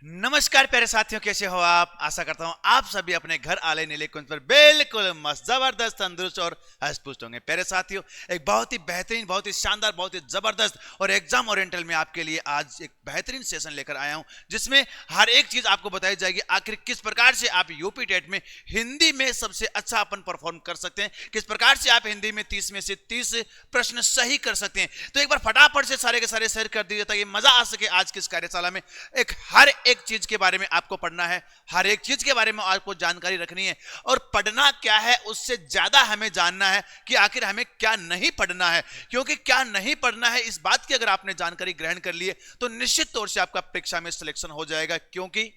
नमस्कार प्यारे साथियों, कैसे हो आप। आशा करता हूं आप सभी अपने घर आले नीले कुंज पर बिल्कुल मस्त, जबरदस्त, तंदुरुस्त और हष्ट-पुष्ट होंगे। प्यारे साथियों, एक बहुत ही बेहतरीन, बहुत ही शानदार, बहुत ही जबरदस्त और एग्जाम ओरिएंटल में आपके लिए आज एक बेहतरीन सेशन लेकर आया हूं, जिसमें हर एक चीज आपको बताई जाएगी। आखिर किस प्रकार से आप यूपी टेट में हिंदी में सबसे अच्छा अपन परफॉर्म कर सकते हैं, किस प्रकार से आप हिंदी में 30 में से 30 प्रश्न सही कर सकते हैं। तो एक बार फटाफट से सारे के सारे शेयर कर दीजिए ताकि मजा आ सके। आज की इस कार्यशाला में हर एक चीज के बारे में आपको पढ़ना है, हर एक चीज के बारे में आपको जानकारी रखनी है। और पढ़ना क्या है, उससे ज्यादा हमें जानना है कि आखिर हमें क्या नहीं पढ़ना है। क्योंकि क्या नहीं पढ़ना है, इस बात की अगर आपने जानकारी ग्रहण कर ली है तो निश्चित तौर से आपका परीक्षा में सिलेक्शन हो जाएगा। क्योंकि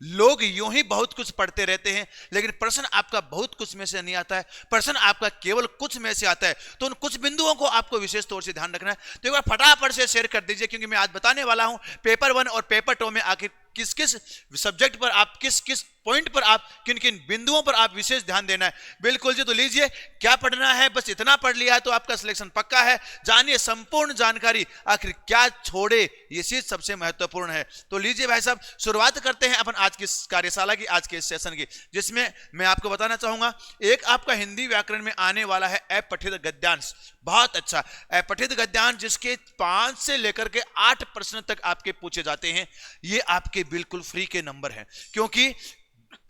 लोग यूं ही बहुत कुछ पढ़ते रहते हैं, लेकिन प्रश्न आपका बहुत कुछ में से नहीं आता है, प्रश्न आपका केवल कुछ में से आता है। तो उन कुछ बिंदुओं को आपको विशेष तौर से ध्यान रखना है। तो एक बार फटाफट से शेयर कर दीजिए, क्योंकि मैं आज बताने वाला हूं पेपर 1 और पेपर 2 में आखिर किस किस सब्जेक्ट पर आप किस किस पॉइंट पर आप किन किन बिंदुओं पर आप विशेष ध्यान देना है। बिल्कुल जी, तो लीजिए, क्या पढ़ना है, बस इतना पढ़ लिया है तो आपका सिलेक्शन पक्का है। जानिए संपूर्ण जानकारी, आखिर क्या छोड़े, ये चीज सबसे महत्वपूर्ण है। तो लीजिए भाई साहब, शुरुआत करते हैं अपन आज की कार्यशाला की, आज के इस सेशन की, जिसमें मैं आपको बताना चाहूंगा एक आपका हिंदी व्याकरण में आने वाला है अपठित गद्यांश। बहुत अच्छा अपठित गद्यांश, जिसके 5 से लेकर के 8 प्रश्न तक आपके पूछे जाते हैं। ये आपके बिल्कुल फ्री के नंबर हैं, क्योंकि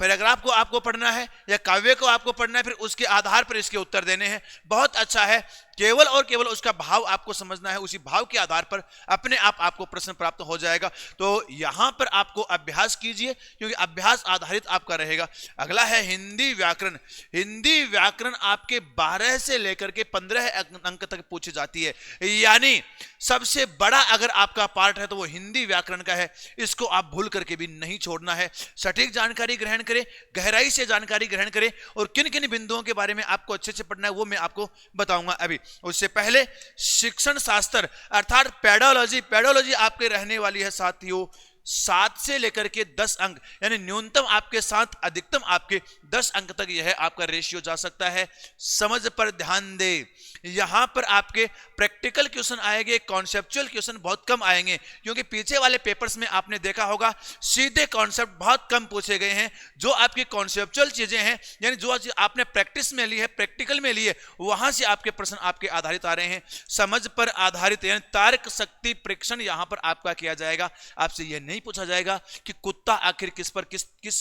पैराग्राफ को आपको पढ़ना है या काव्य को आपको पढ़ना है, फिर उसके आधार पर इसके उत्तर देने हैं। बहुत अच्छा है, केवल और केवल उसका भाव आपको समझना है, उसी भाव के आधार पर अपने आप आपको प्रश्न प्राप्त हो जाएगा। तो यहां पर आपको अभ्यास कीजिए, क्योंकि अभ्यास आधारित आपका रहेगा। अगला है हिंदी व्याकरण। हिंदी व्याकरण आपके 12 से लेकर के 15 अंक तक पूछी जाती है, यानी सबसे बड़ा अगर आपका पार्ट है तो वो हिंदी व्याकरण का है। इसको आप भूल करके भी नहीं छोड़ना है। सटीक जानकारी ग्रहण करें, गहराई से जानकारी ग्रहण करें, और किन किन बिंदुओं के बारे में आपको अच्छे से पढ़ना है वो मैं आपको बताऊंगा अभी। उससे पहले शिक्षण शास्त्र अर्थात पेडोलॉजी। पेडोलॉजी आपके रहने वाली है साथियों 7 से लेकर के 10 अंक, यानी न्यूनतम आपके 7, अधिकतम आपके 10 अंक तक यह आपका रेशियो जा सकता है। समझ पर ध्यान दे, यहां पर आपके प्रैक्टिकल क्वेश्चन आएंगे, कॉन्सेप्चुअल क्वेश्चन बहुत कम आएंगे, क्योंकि पीछे वाले पेपर्स में आपने देखा होगा सीधे कॉन्सेप्ट बहुत कम पूछे गए हैं। जो आपकी कॉन्सेप्चुअल चीजें हैं, यानी जो आपने प्रैक्टिस में ली है, प्रैक्टिकल में ली है, वहां से आपके प्रश्न आपके आधारित आ रहे हैं। समझ पर आधारित यानी तर्क शक्ति परीक्षण यहां पर आपका किया जाएगा। आपसे यह नहीं पूछा जाएगा कि कुत्ता आखिर किस पर, किस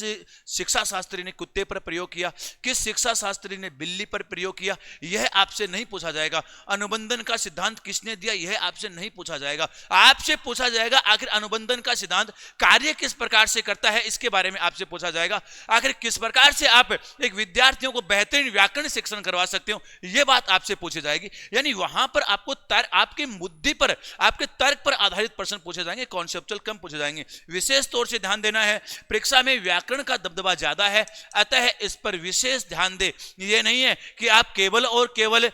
शिक्षा शास्त्री ने कुत्ते पर प्रयोग किया, किस शिक्षा शास्त्री ने बिल्ली पर प्रयोग किया, यह आपसे नहीं पूछा जाएगा। अनुबंधन का सिद्धांत किसने दिया, यह आपसे नहीं पूछा जाएगा। आपसे पूछा जाएगा आखिर अनुबंधन का सिद्धांत कार्य किस प्रकार से करता है, इसके बारे में आपसे पूछा जाएगा। आखिर किस प्रकार से आप एक विद्यार्थियों को बेहतरीन व्याकरण शिक्षण करवा सकते हो, यह बात आपसे पूछी जाएगी। यानी वहां पर आपको आपके बुद्धि पर, आपके तर्क पर आधारित प्रश्न पूछे जाएंगे, कॉन्सेप्चुअल कम पूछे जाएंगे। विशेष तौर से ध्यान देना है, परीक्षा में व्याकरण का दबदबा ज्यादा है, अतः इस पर विशेष ध्यान दे। यह नहीं है कि आप केवल और केवल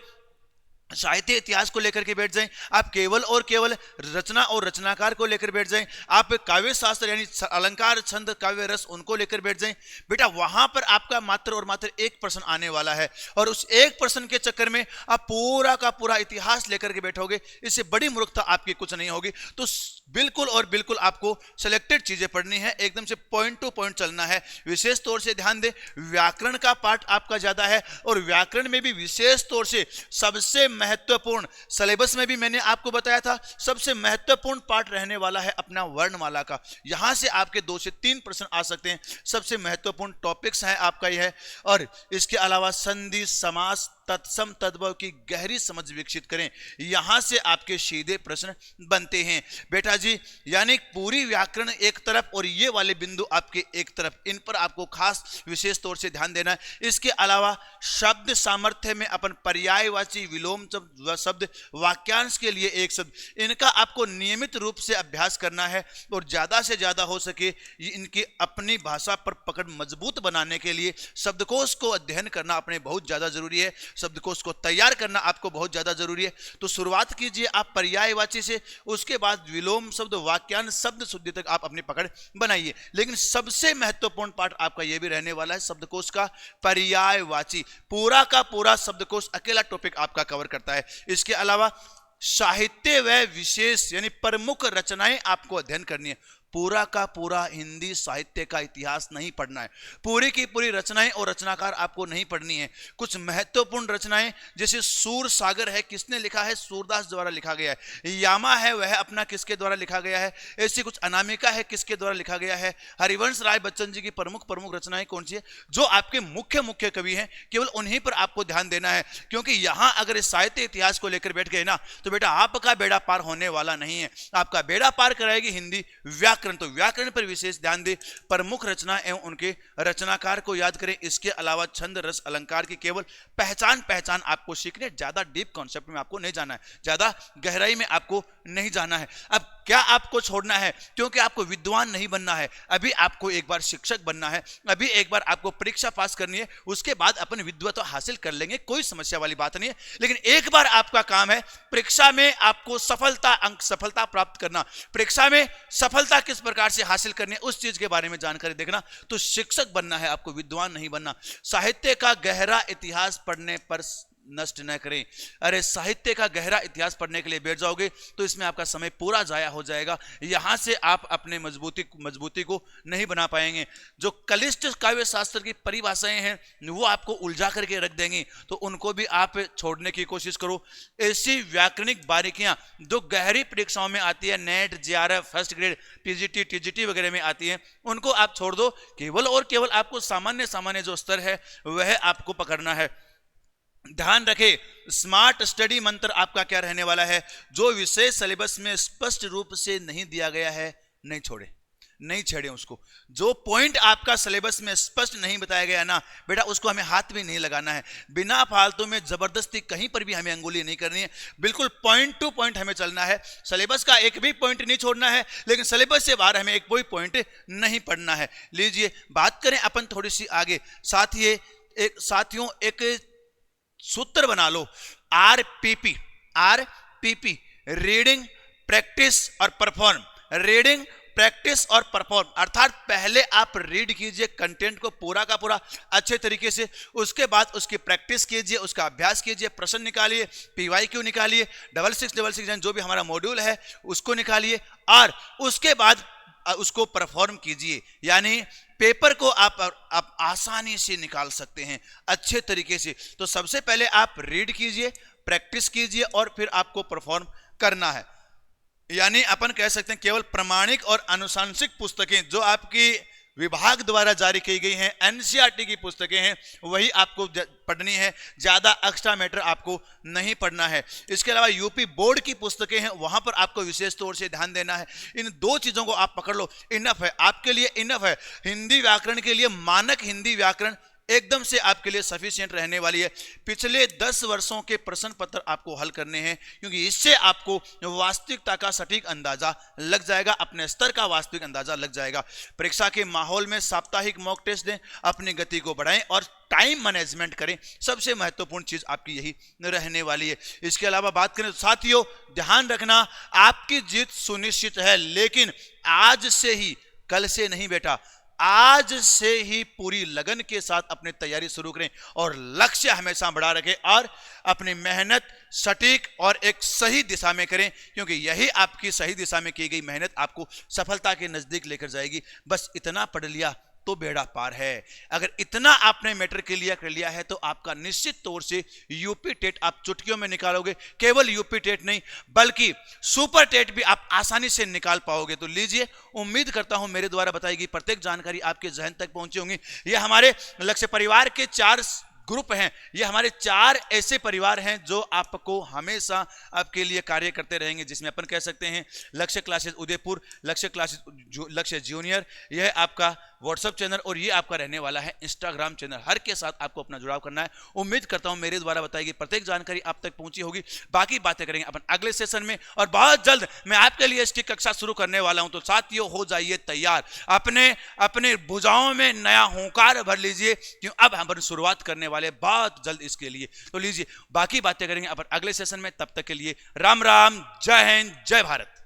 साहित्य इतिहास को लेकर के बैठ जाएं, आप केवल और केवल रचना और रचनाकार को लेकर बैठ जाएं, आप काव्य शास्त्र यानी अलंकार, छंद, काव्य रस उनको लेकर बैठ जाएं। बेटा वहां पर आपका मात्र और मात्र एक प्रश्न आने वाला है, और उस एक प्रश्न के चक्कर में आप पूरा का पूरा इतिहास लेकर के बैठोगे, इससे बड़ी मूर्खता आपकी कुछ नहीं होगी। तो बिल्कुल और बिल्कुल आपको सिलेक्टेड चीजें पढ़नी है, एकदम से पॉइंट टू पॉइंट चलना है। विशेष तौर से ध्यान दें, व्याकरण का पार्ट आपका ज्यादा है, और व्याकरण में भी विशेष तौर से सबसे महत्वपूर्ण, सिलेबस में भी मैंने आपको बताया था, सबसे महत्वपूर्ण पार्ट रहने वाला है अपना वर्णमाला का। यहां से आपके 2 से 3 प्रश्न आ सकते हैं। सबसे महत्वपूर्ण टॉपिक्स है आपका यह है, और इसके अलावा संधि, समास, तत्सम, तद्भव की गहरी समझ विकसित करें। यहां से आपके सीधे प्रश्न बनते हैं बेटा जी। यानी पूरी व्याकरण एक तरफ और ये वाले बिंदु आपके एक तरफ, इन पर आपको खास विशेष तौर से ध्यान देना है। इसके अलावा शब्द सामर्थ्य में अपन पर्यायवाची, विलोम शब्द, वाक्यांश के लिए एक शब्द, इनका आपको नियमित रूप से अभ्यास करना है, और ज्यादा से ज्यादा हो सके इनकी अपनी भाषा पर पकड़ मजबूत बनाने के लिए शब्दकोश को अध्ययन करना अपने बहुत ज्यादा जरूरी है। शब्दकोश को तैयार करना आपको बहुत ज्यादा जरूरी है। तो शुरुआत कीजिए आप पर्यायवाची से, उसके बाद विलोम शब्द, वाक्यांश, शब्द शुद्धि तक आप अपनी पकड़ बनाइए। लेकिन सबसे महत्वपूर्ण पार्ट आपका यह भी रहने वाला है शब्दकोश का पर्यायवाची। पूरा का पूरा शब्दकोश अकेला टॉपिक आपका कवर करता है। इसके अलावा साहित्य व विशेष यानी प्रमुख रचनाएं आपको अध्ययन करनी है। पूरा का पूरा हिंदी साहित्य का इतिहास नहीं पढ़ना है, पूरी की पूरी रचनाएं और रचनाकार आपको नहीं पढ़नी है। कुछ महत्वपूर्ण रचनाएं जैसे सूर सागर है, किसने लिखा है? सूरदास द्वारा लिखा गया है। यामा है वह अपना किसके द्वारा लिखा गया है? ऐसी कुछ अनामिका है, किसके द्वारा लिखा गया है? हरिवंश राय बच्चन जी की प्रमुख रचनाएं कौन सी है? जो आपके मुख्य कवि हैं, केवल उन्हीं पर आपको ध्यान देना है, क्योंकि यहां अगर इस साहित्य इतिहास को लेकर बैठ गए ना तो बेटा आपका बेड़ा पार होने वाला नहीं है। आपका बेड़ा पार कराएगी हिंदी व्याकरण, तो व्याकरण पर विशेष ध्यान दे, प्रमुख रचना एवं उनके रचनाकार को याद करें। इसके अलावा छंद रस अलंकार की केवल पहचान आपको सीखने, ज्यादा डीप कॉन्सेप्ट में आपको नहीं जाना है, ज्यादा गहराई में आपको नहीं जाना है। अब क्या आपको छोड़ना है? क्योंकि आपको विद्वान नहीं बनना है, अभी आपको एक बार शिक्षक बनना है, अभी एक बार आपको परीक्षा पास करनी है, उसके बाद अपन विद्वत हासिल कर लेंगे, कोई समस्या वाली बात नहीं है। लेकिन एक बार आपका काम है परीक्षा में आपको सफलता प्राप्त करना, परीक्षा में सफलता किस प्रकार से हासिल करनी है उस चीज के बारे में जानकारी देखना। तो शिक्षक बनना है, आपको विद्वान नहीं बनना। साहित्य का गहरा इतिहास पढ़ने पर नष्ट न करें। अरे साहित्य का गहरा इतिहास पढ़ने के लिए बैठ जाओगे तो इसमें आपका समय पूरा जाया हो जाएगा, यहां से आप अपने मजबूती को नहीं बना पाएंगे। जो कलिष्ठ काव्य शास्त्र की परिभाषाएं हैं वो आपको उलझा करके रख देंगी, तो उनको भी आप छोड़ने की कोशिश करो। ऐसी व्याकरणिक बारीकियां जो गहरी परीक्षाओं में आती है, net, JRF, first grade, PGT, TGT वगैरह में आती है, उनको आप छोड़ दो। केवल और केवल आपको सामान्य जो स्तर है वह आपको पकड़ना है। ध्यान रखें, स्मार्ट स्टडी मंत्र आपका क्या रहने वाला है? जो विषय सिलेबस में स्पष्ट रूप से नहीं दिया गया है नहीं छेड़े उसको। जो पॉइंट आपका सिलेबस में स्पष्ट नहीं बताया गया ना बेटा, उसको हमें हाथ भी नहीं लगाना है। बिना फालतू में जबरदस्ती कहीं पर भी हमें अंगुली नहीं करनी है, बिल्कुल पॉइंट टू पॉइंट हमें चलना है। सिलेबस का एक भी पॉइंट नहीं छोड़ना है, लेकिन सिलेबस से बाहर हमें एक कोई पॉइंट नहीं पढ़ना है। लीजिए बात करें अपन थोड़ी सी आगे। साथियों एक सूत्र बना लो, आरपीपी, रीडिंग, प्रैक्टिस और परफॉर्म। रीडिंग, प्रैक्टिस और परफॉर्म, अर्थात पहले आप रीड कीजिए कंटेंट को पूरा का पूरा अच्छे तरीके से, उसके बाद उसकी प्रैक्टिस कीजिए, उसका अभ्यास कीजिए, प्रश्न निकालिए, पीवाईक्यू निकालिए, 6666 जो भी हमारा मॉड्यूल है उसको निकालिए, और उसके बाद उसको परफॉर्म कीजिए। यानी पेपर को आप आसानी से निकाल सकते हैं अच्छे तरीके से। तो सबसे पहले आप रीड कीजिए, प्रैक्टिस कीजिए और फिर आपको परफॉर्म करना है। यानी अपन कह सकते हैं केवल प्रमाणिक और अनुशांसिक पुस्तकें जो आपकी विभाग द्वारा जारी की गई हैं, एनसीईआरटी की पुस्तकें हैं, वही आपको पढ़नी है, ज्यादा एक्स्ट्रा मैटर आपको नहीं पढ़ना है। इसके अलावा यूपी बोर्ड की पुस्तकें हैं, वहां पर आपको विशेष तौर से ध्यान देना है। इन दो चीजों को आप पकड़ लो, इनफ है आपके लिए, इनफ है। हिंदी व्याकरण के लिए मानक हिंदी व्याकरण एकदम से आपके लिए सफिशिएंट रहने वाली है। पिछले 10 वर्षों के प्रश्न पत्र आपको हल करने हैं, क्योंकि इससे आपको वास्तविकता का सटीक अंदाजा लग जाएगा, अपने स्तर का वास्तविक अंदाजा लग जाएगा। परीक्षा के माहौल में साप्ताहिक मॉक टेस्ट दें, अपनी गति को बढ़ाएं और टाइम मैनेजमेंट करें। सबसे महत्वपूर्ण चीज आपकी यही रहने वाली है। इसके अलावा बात करें तो साथियों ध्यान रखना, आपकी जीत सुनिश्चित है, लेकिन आज से ही, कल से नहीं बेटा, आज से ही पूरी लगन के साथ अपनी तैयारी शुरू करें और लक्ष्य हमेशा बढ़ा रखें और अपनी मेहनत सटीक और एक सही दिशा में करें, क्योंकि यही आपकी सही दिशा में की गई मेहनत आपको सफलता के नजदीक लेकर जाएगी। बस इतना पढ़ लिया तो बेड़ा पार है। अगर इतना आपने मैटर क्लियर कर लिया है तो आपका निश्चित तौर से यूपी टेट आप चुटकियों में निकालोगे। केवल यूपी टेट नहीं बल्कि सुपर टेट भी आप आसानी से निकाल पाओगे। तो लीजिए, उम्मीद करता हूं मेरे द्वारा बताई गई प्रत्येक जानकारी आपके जहन तक पहुंची होंगी। यह हमारे लक्ष्य परिवार के 4 ग्रुप हैं, ये हमारे 4 ऐसे परिवार हैं जो आपको हमेशा आपके लिए कार्य करते रहेंगे, जिसमें अपन कह सकते हैं लक्ष्य क्लासेस उदयपुर, लक्ष्य जूनियर, यह आपका व्हाट्सएप चैनल और ये आपका रहने वाला है इंस्टाग्राम चैनल। हर के साथ आपको अपना जुड़ाव करना है। उम्मीद करता हूं मेरे द्वारा बताई गई प्रत्येक जानकारी आप तक पहुंची होगी। बाकी बातें करेंगे अपन अगले सेशन में, और बहुत जल्द मैं आपके लिए इसकी कक्षा शुरू करने वाला हूं। तो साथियों हो जाइए तैयार, अपने भुजाओं में नया होंकार भर लीजिए, क्यों अब हम शुरुआत करने वाले बहुत जल्द इसके लिए। तो लीजिए बाकी बातें करेंगे अपन अगले सेशन में। तब तक के लिए राम राम, जय हिंद, जय भारत।